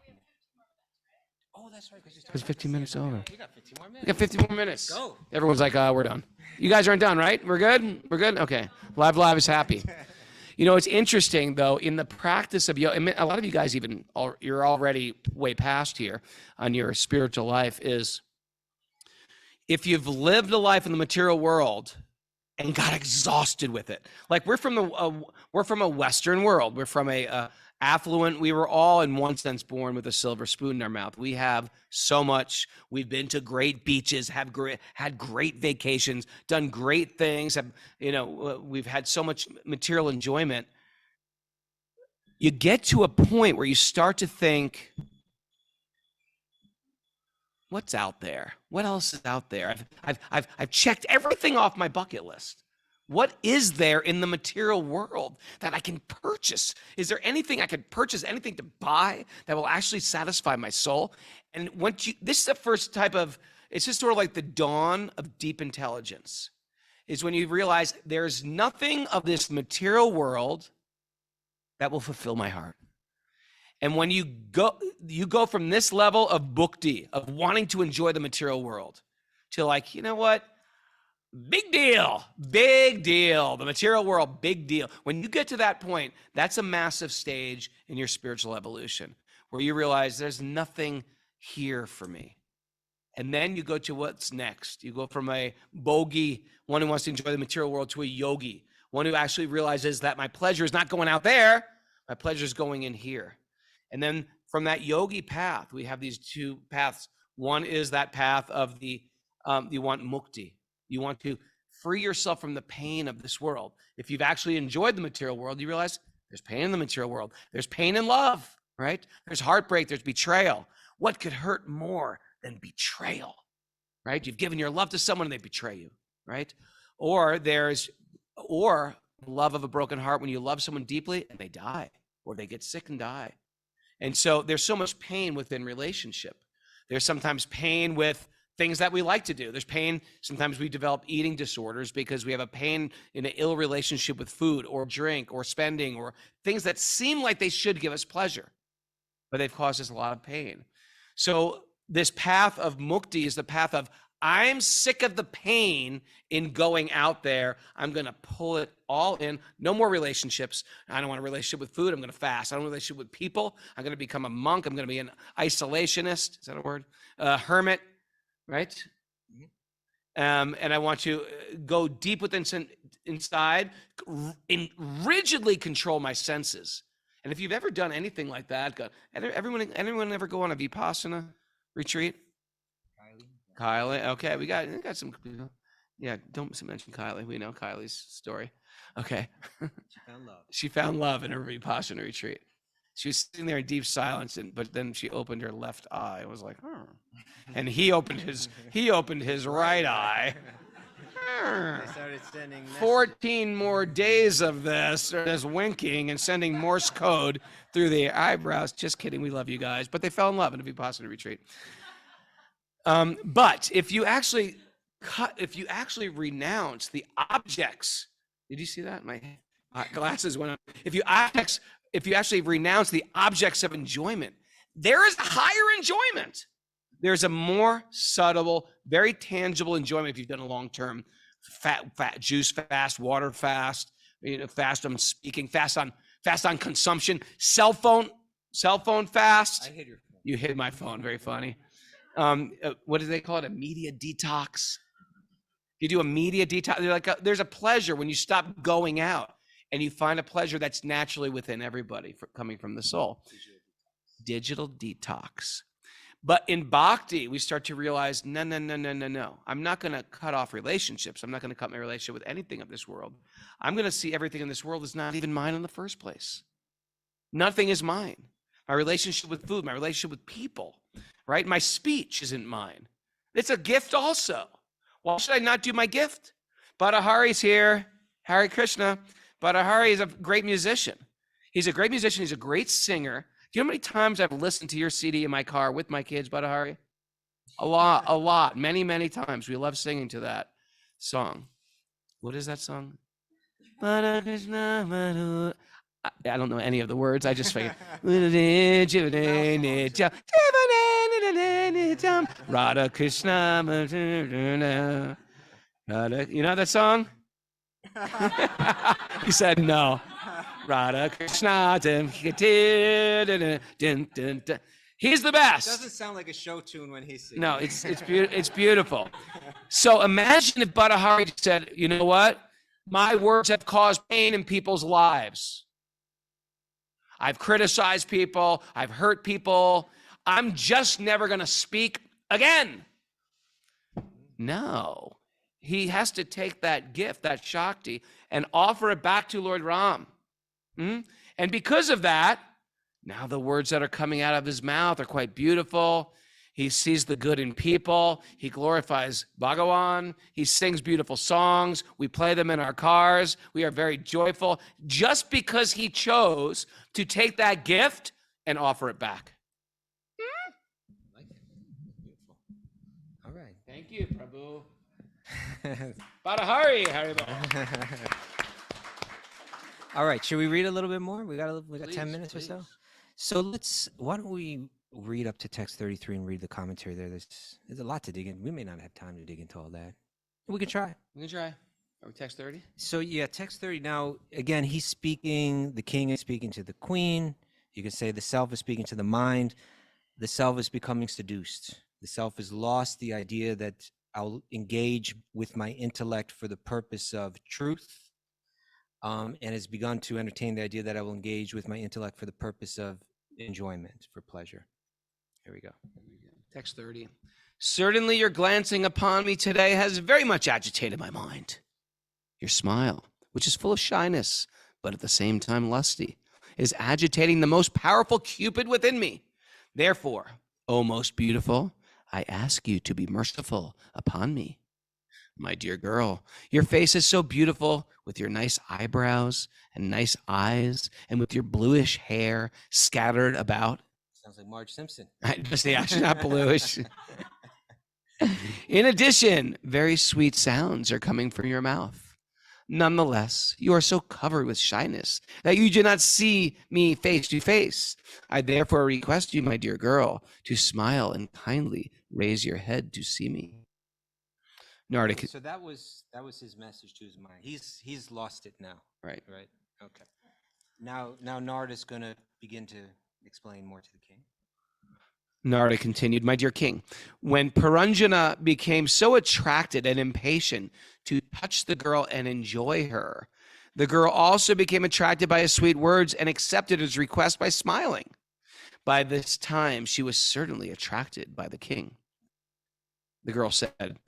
Oh, that's right. It's 15 minutes over. We got 15 more minutes. We got 15 more minutes. Go. Everyone's like, we're done. You guys aren't done, right? We're good? We're good? Okay. Live is happy. It's interesting, though, in the practice of yoga, a lot of you guys you're already way past here on your spiritual life, is if you've lived a life in the material world and got exhausted with it. Like we're from a Western world. We're from a affluent. We were all in one sense born with a silver spoon in our mouth. We have so much. We've been to great beaches, had great vacations, done great things. We've had so much material enjoyment. You get to a point where you start to think, what's out there? What else is out there? I've checked everything off my bucket list. What is there in the material world that I can purchase? Is there anything I could purchase, anything to buy that will actually satisfy my soul? And this is the first type of, it's just sort of like the dawn of deep intelligence, is when you realize there's nothing of this material world that will fulfill my heart. And when you go from this level of bhukti, of wanting to enjoy the material world, to like, you know what? Big deal, big deal. The material world, big deal. When you get to that point, that's a massive stage in your spiritual evolution where you realize there's nothing here for me. And then you go to what's next. You go from a bogey, one who wants to enjoy the material world, to a yogi, one who actually realizes that my pleasure is not going out there. My pleasure is going in here. And then from that yogi path, we have these two paths. One is that path of the, you want mukti. You want to free yourself from the pain of this world. If you've actually enjoyed the material world, you realize there's pain in the material world. There's pain in love, right? There's heartbreak, there's betrayal. What could hurt more than betrayal, right? You've given your love to someone and they betray you, right? Or love of a broken heart when you love someone deeply and they die, or they get sick and die. And so there's so much pain within relationship. There's sometimes pain with things that we like to do. There's pain. Sometimes we develop eating disorders because we have a pain in an ill relationship with food or drink or spending or things that seem like they should give us pleasure, but they've caused us a lot of pain. So this path of mukti is the path of, I'm sick of the pain in going out there. I'm going to pull it all in. No more relationships. I don't want a relationship with food. I'm going to fast. I don't want a relationship with people. I'm going to become a monk. I'm going to be an isolationist. Is that a word? Hermit, right? And I want to go deep within inside, rigidly control my senses. And if you've ever done anything like that, anyone ever go on a Vipassana retreat? Kylie. Okay, we got some people. Yeah, don't mention Kylie. We know Kylie's story. Okay. She found love in a Vipassana retreat. She was sitting there in deep silence, but then she opened her left eye. It was like, and he opened his right eye. They started sending 14 more days of this winking and sending Morse code through the eyebrows. Just kidding. We love you guys. But they fell in love in a Vipassana retreat. But if you actually renounce the objects, did you see that? My glasses went up. If you actually renounce the objects of enjoyment, there is a higher enjoyment. There's a more subtle, very tangible enjoyment if you've done a long-term fat juice fast, water fast, fast on speaking, fast on consumption, cell phone fast. I hit your phone. You hit my phone. Very funny. What do they call it? A media detox. You do a media detox. There's a pleasure when you stop going out and you find a pleasure that's naturally within everybody coming from the soul. Digital detox. But in bhakti, we start to realize, no. I'm not going to cut off relationships. I'm not going to cut my relationship with anything of this world. I'm going to see everything in this world is not even mine in the first place. Nothing is mine. My relationship with food, my relationship with people, right? My speech isn't mine. It's a gift also. Why should I not do my gift? Bhattahari's here. Hare Krishna. Bhattahari is a great musician. He's a great musician. He's a great singer. Do you know how many times I've listened to your CD in my car with my kids, Bhattahari? A lot. Many times. We love singing to that song. What is that song? I don't know any of the words. I just figured. Radha Krishna. You know that song? He said no. Radha Krishna. He's the best. It doesn't sound like a show tune when he sings. No, it's beautiful. So imagine if Bhattahari said, you know what? My words have caused pain in people's lives. I've criticized people. I've hurt people. I'm just never going to speak again. No. He has to take that gift, that Shakti, and offer it back to Lord Ram. And because of that, now the words that are coming out of his mouth are quite beautiful. He sees the good in people. He glorifies Bhagawan. He sings beautiful songs. We play them in our cars. We are very joyful just because he chose to take that gift and offer it back. I like it. Beautiful. All right. Thank you, Prabhu. Bhattahari, Haribo. All right. Should we read a little bit more? We got 10 Please, minutes or so. please. So why don't we read up to text 33 and read the commentary there? There's a lot to dig in. We may not have time to dig into all that. We can try. We can try. Are we text 30? So yeah, text 30. Now, again, he's speaking, the king is speaking to the queen. You can say the self is speaking to the mind. The self is becoming seduced. The self has lost the idea that I'll engage with my intellect for the purpose of truth, and has begun to entertain the idea that I will engage with my intellect for the purpose of enjoyment, for pleasure. Here we go. Text 30. Certainly your glancing upon me today has very much agitated my mind. Your smile, which is full of shyness, but at the same time lusty, is agitating the most powerful Cupid within me. Therefore, O most beautiful, I ask you to be merciful upon me. My dear girl, your face is so beautiful with your nice eyebrows and nice eyes and with your bluish hair scattered about. Sounds like Marge Simpson. Just actually not bluish. In addition, very sweet sounds are coming from your mouth. Nonetheless, you are so covered with shyness that you do not see me face to face. I therefore request you, my dear girl, to smile and kindly raise your head to see me. Narda, So that was his message to his mind. He's lost it now. right. Right. Okay. Now Narda's going to begin to explain more to the king. Narda continued, my dear king, when Paranjana became so attracted and impatient to touch the girl and enjoy her, the girl also became attracted by his sweet words and accepted his request by smiling. By this time, she was certainly attracted by the king. The girl said,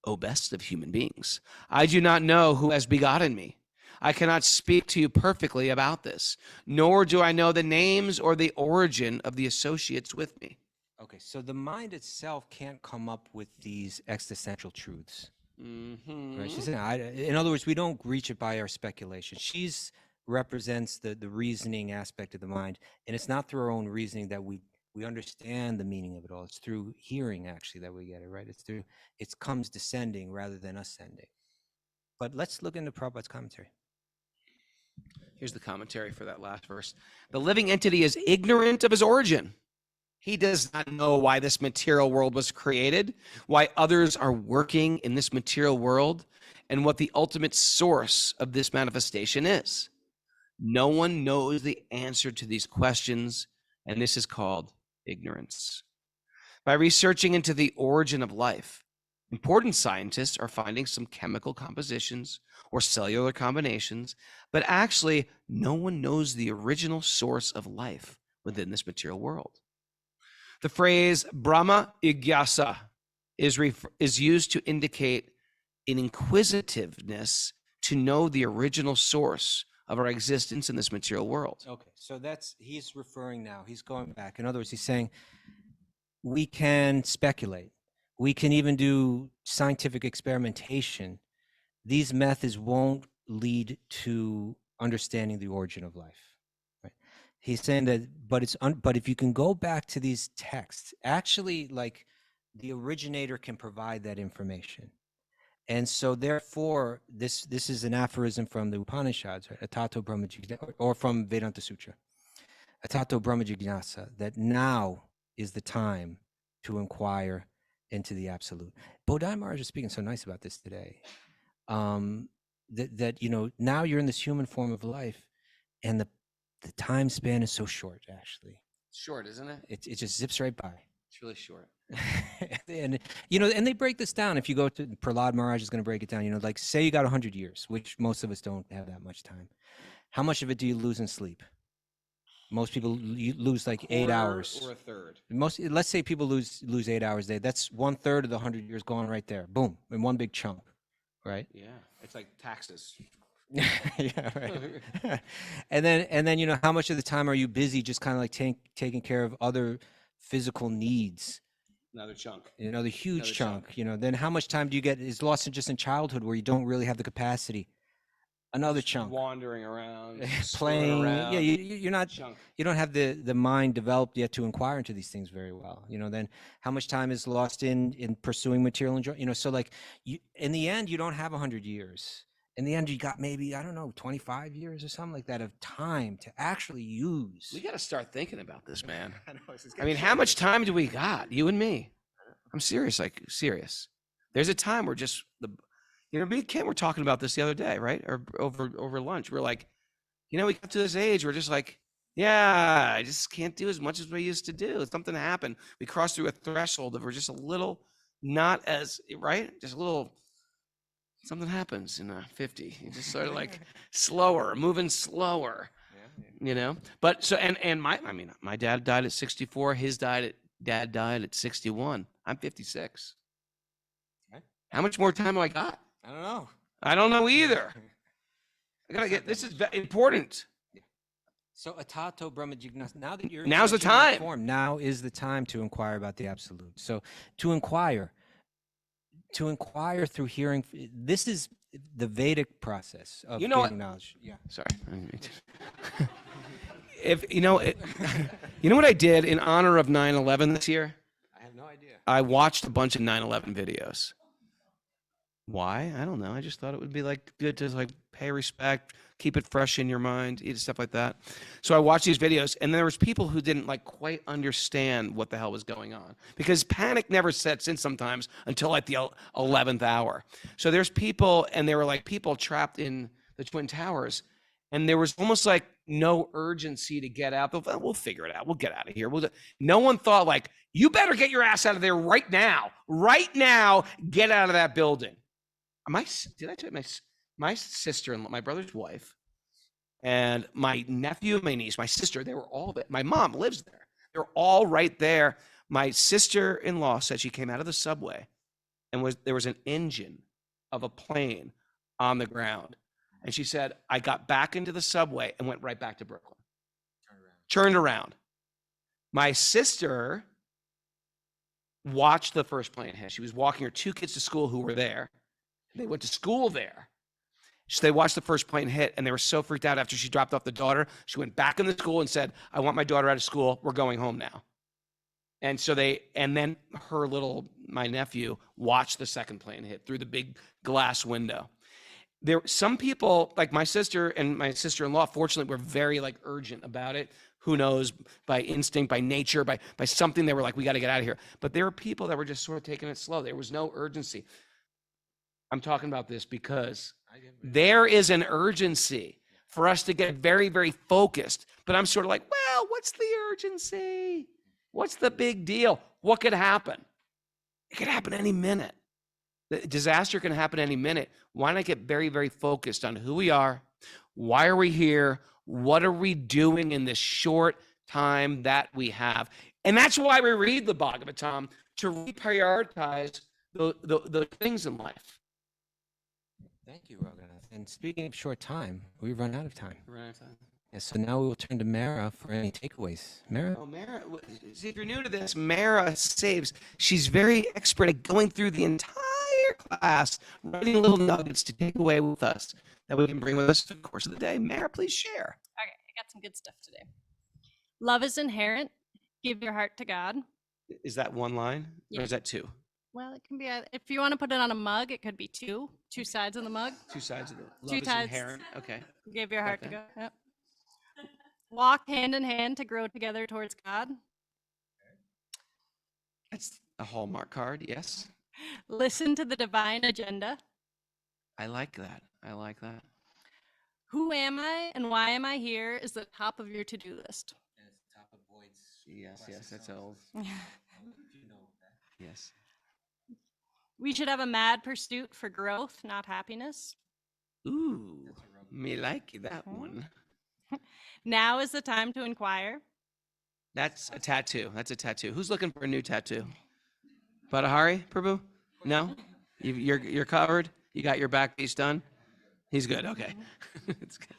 O best of human beings, I do not know who has begotten me. I cannot speak to you perfectly about this, nor do I know the names or the origin of the associates with me. Okay, so the mind itself can't come up with these existential truths. Right? She's saying, in other words, we don't reach it by our speculation. She's represents the reasoning aspect of the mind, and it's not through our own reasoning that we understand the meaning of it all. It's through hearing, actually, that we get it, right? It comes descending rather than ascending. But let's look into Prabhupada's commentary. Here's the commentary for that last verse. The living entity is ignorant of his origin. He does not know why this material world was created, why others are working in this material world, and what the ultimate source of this manifestation is. No one knows the answer to these questions, and this is called ignorance. By researching into the origin of life, important scientists are finding some chemical compositions or cellular combinations, but actually no one knows the original source of life within this material world. The phrase Brahma Igyasa is used to indicate an inquisitiveness to know the original source of our existence in this material world. Okay, so he's referring now, he's going back. In other words, he's saying we can speculate. We can even do scientific experimentation. These methods won't lead to understanding the origin of life. Right? He's saying that, but if you can go back to these texts, actually, like the originator can provide that information. And so therefore, this is an aphorism from the Upanishads, right? Atato Brahma Jignasa, or from Vedanta Sutra. Atato Brahma Jignasa, that now is the time to inquire into the absolute. Bodhi Maharaj is speaking so nice about this today. That now you're in this human form of life, and the time span is so short, actually. Short, isn't it? It just zips right by. It's really short. And and they break this down. If you go to Prahlad Maharaj is going to break it down. Like say you got 100 years, which most of us don't have that much time. How much of it do you lose in sleep? Most people lose like 8 hours. Or a third. Let's say people lose 8 hours a day. That's 1/3 of the 100 years gone right there. Boom, in one big chunk, right? Yeah, it's like taxes. Yeah, right. and then how much of the time are you busy just kind of like taking care of other physical needs? Another chunk. Another huge chunk. Then how much time do you get is lost just in childhood where you don't really have the capacity? Another chunk. Wandering around, playing around. Yeah, you're not Chunk. you don't have the mind developed yet to inquire into these things very well. Then how much time is lost in pursuing material enjoyment? So like in the end you don't have 100 years. In the end, you got maybe, I don't know, 25 years or something like that of time to actually use. We got to start thinking about this, man. I know, it's just I mean, getting how much time do we got? You and me. I'm serious, like serious. There's a time where just me and Kim were talking about this the other day, right? Or over lunch. We're like, we got to this age, we're just like, yeah, I just can't do as much as we used to do. Something happened. We crossed through a threshold of we're just a little not as, right? Just a little, something happens in 50. You just sort of like slower, moving slower, But so, and my dad died at 64. His dad died at 61. I'm 56. Okay. How much more time do I got? I don't know. I don't know either. I gotta get, this is important. So atato Brahma Jignas, now that you're Now's the in that time. form, now is the time to inquire about the absolute. So to inquire through hearing, this is the Vedic process of gaining knowledge. Yeah. Sorry. If you know what I did in honor of 9/11 this year? I have no idea. I watched a bunch of 9/11 videos. Why? I don't know. I just thought it would be like good to like pay respect, keep it fresh in your mind, stuff like that. So I watched these videos, and there was people who didn't like quite understand what the hell was going on, because panic never sets in sometimes until like the 11th hour. So there's people, and they were like people trapped in the Twin Towers, and there was almost like no urgency to get out. We'll figure it out. We'll get out of here. No one thought like, you better get your ass out of there right now. Right now, get out of that building. Did I tell you my sister-in-law, my brother's wife, and my nephew, my niece, my sister, they were all there. My mom lives there. They're all right there. My sister-in-law said she came out of the subway and there was an engine of a plane on the ground. And she said, I got back into the subway and went right back to Brooklyn. Turned around. My sister watched the first plane hit. She was walking her 2 kids to school who were there. They went to school there. So they watched the first plane hit, and they were so freaked out after she dropped off the daughter. She went back in the school and said, I want my daughter out of school. We're going home now. And so then my nephew watched the second plane hit through the big glass window. Some people, like my sister and my sister-in-law, fortunately, were very like urgent about it. Who knows, by instinct, by nature, by something, they were like, we got to get out of here. But there were people that were just sort of taking it slow. There was no urgency. I'm talking about this because there is an urgency for us to get very, very focused. But I'm sort of like, well, what's the urgency? What's the big deal? What could happen? It could happen any minute. The disaster can happen any minute. Why not get very, very focused on who we are? Why are we here? What are we doing in this short time that we have? And that's why we read the Bhagavatam, to reprioritize the things in life. Thank you, Raghunath. And speaking of short time, we've run out of time. Right on time. Yeah, so now we will turn to Mara for any takeaways. Mara? Oh, Mara, see, if you're new to this, Mara saves. She's very expert at going through the entire class, writing little nuggets to take away with us that we can bring with us through the course of the day. Mara, please share. Okay, I got some good stuff today. Love is inherent. Give your heart to God. Is that one line, Yeah. or is that two? Well, it can be, if you want to put it on a mug, it could be two sides of the mug. Two sides of it. Two Love is sides. inherent. Okay. Give your heart to Okay. God. Yep. Walk hand in hand to grow together towards God. That's a Hallmark card. Yes. Listen to the divine agenda. I like that. I like that. Who am I and why am I here is the top of your to-do list. And it's the top of Boyd's. Yes, that's old. Yes. We should have a mad pursuit for growth, not happiness. Ooh, me like that one. Now is the time to inquire. That's a tattoo. That's a tattoo. Who's looking for a new tattoo? Badahari, Prabhu? No? You're covered? You got your back piece done? He's good. Okay. It's good.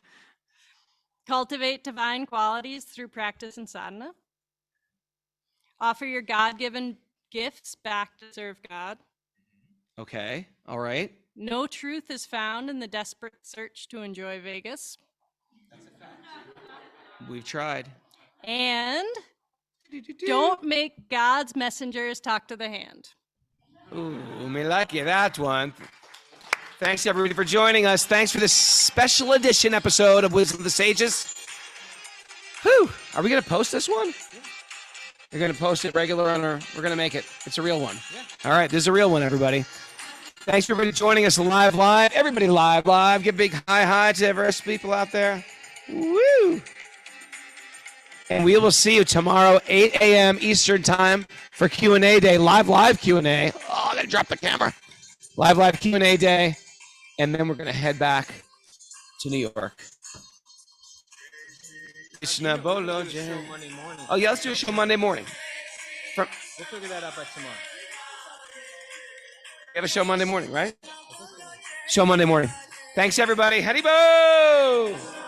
Cultivate divine qualities through practice and sadhana. Offer your God-given gifts back to serve God. Okay. All right. No truth is found in the desperate search to enjoy Vegas. We've tried. And don't make God's messengers talk to the hand. Ooh, me like you that one. Thanks, everybody, for joining us. Thanks for this special edition episode of Wisdom of the Sages. Whew. Are we going to post this one? You're going to post it regular on our... We're going to make it. It's a real one. Yeah. All right, this is a real one, everybody. Thanks for everybody joining us live. Everybody live. Give a big hi to the rest of people out there. Woo! And we will see you tomorrow, 8 a.m. Eastern Time for Q&A Day. Live Q&A. Oh, I'm going to drop the camera. Live Q&A Day. And then we're going to head back to New York. Monday morning. Oh, yeah, let's do a show Monday morning. We'll figure that out by tomorrow. We have a show Monday morning, right? Show Monday morning. Thanks, everybody. Haribo!